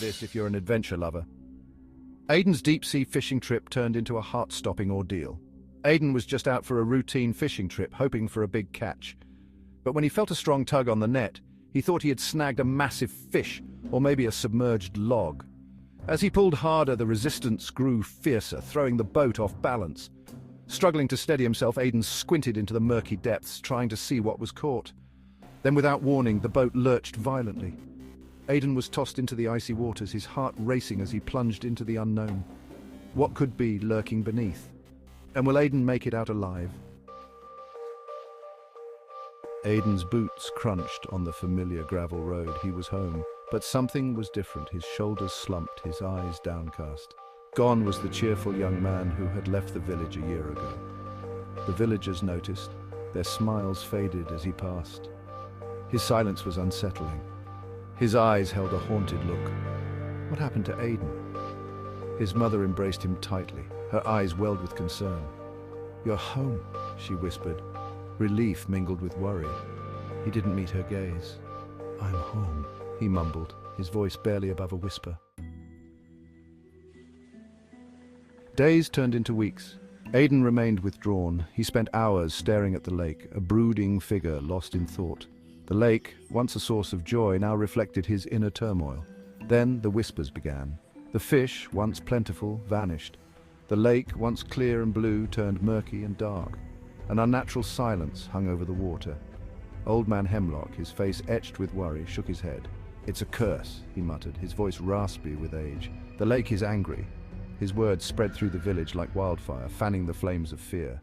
this if you're an adventure lover. Aidan's deep-sea fishing trip turned into a heart-stopping ordeal. Aidan was just out for a routine fishing trip, hoping for a big catch. But when he felt a strong tug on the net, he thought he had snagged a massive fish, or maybe a submerged log. As he pulled harder, the resistance grew fiercer, throwing the boat off balance. Struggling to steady himself, Aidan squinted into the murky depths, trying to see what was caught. Then, without warning, the boat lurched violently. Aidan was tossed into the icy waters, his heart racing as he plunged into the unknown. What could be lurking beneath? And will Aidan make it out alive? Aidan's boots crunched on the familiar gravel road. He was home, but something was different. His shoulders slumped, his eyes downcast. Gone was the cheerful young man who had left the village a year ago. The villagers noticed. Their smiles faded as he passed. His silence was unsettling. His eyes held a haunted look. What happened to Aidan? His mother embraced him tightly, her eyes welled with concern. "You're home," she whispered. Relief mingled with worry. He didn't meet her gaze. "I'm home," he mumbled, his voice barely above a whisper. Days turned into weeks. Aidan remained withdrawn. He spent hours staring at the lake, a brooding figure lost in thought. The lake, once a source of joy, now reflected his inner turmoil. Then the whispers began. The fish, once plentiful, vanished. The lake, once clear and blue, turned murky and dark. An unnatural silence hung over the water. Old Man Hemlock, his face etched with worry, shook his head. "It's a curse," he muttered, his voice raspy with age. "The lake is angry." His words spread through the village like wildfire, fanning the flames of fear.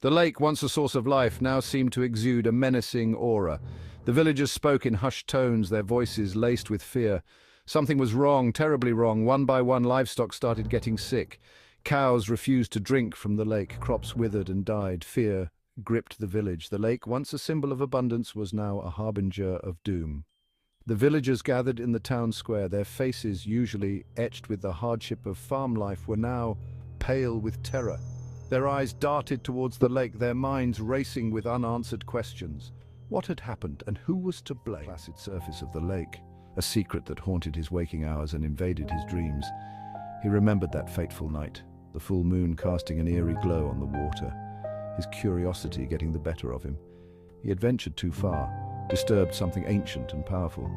The lake, once a source of life, now seemed to exude a menacing aura. The villagers spoke in hushed tones, their voices laced with fear. Something was wrong, terribly wrong. One by one, livestock started getting sick. Cows refused to drink from the lake, crops withered and died. Fear gripped the village. The lake, once a symbol of abundance, was now a harbinger of doom. The villagers gathered in the town square, their faces, usually etched with the hardship of farm life, were now pale with terror. Their eyes darted towards the lake, their minds racing with unanswered questions. What had happened, and who was to blame? The placid surface of the lake, a secret that haunted his waking hours and invaded his dreams. He remembered that fateful night, the full moon casting an eerie glow on the water, his curiosity getting the better of him. He had ventured too far, disturbed something ancient and powerful.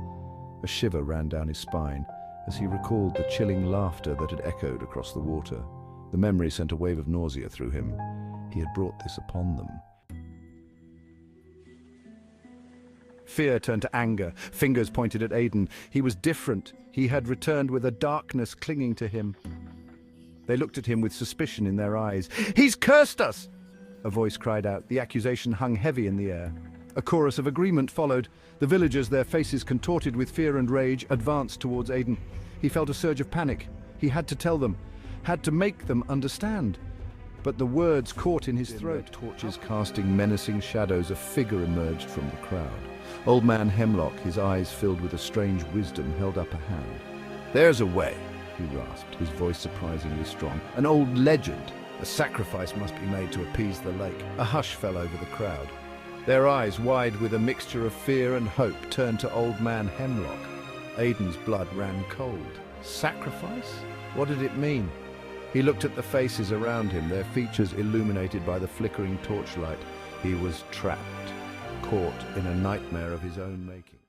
A shiver ran down his spine as he recalled the chilling laughter that had echoed across the water. The memory sent a wave of nausea through him. He had brought this upon them. Fear turned to anger. Fingers pointed at Aidan. He was different. He had returned with a darkness clinging to him. They looked at him with suspicion in their eyes. "He's cursed us!" a voice cried out. The accusation hung heavy in the air. A chorus of agreement followed. The villagers, their faces contorted with fear and rage, advanced towards Aidan. He felt a surge of panic. He had to tell them, had to make them understand. But the words caught in his throat. Torches casting menacing shadows, a figure emerged from the crowd. Old Man Hemlock, his eyes filled with a strange wisdom, held up a hand. "There's a way," he rasped, his voice surprisingly strong. "An old legend. A sacrifice must be made to appease the lake." A hush fell over the crowd. Their eyes, wide with a mixture of fear and hope, turned to Old Man Hemlock. Aidan's blood ran cold. Sacrifice? What did it mean? He looked at the faces around him, their features illuminated by the flickering torchlight. He was trapped, caught in a nightmare of his own making.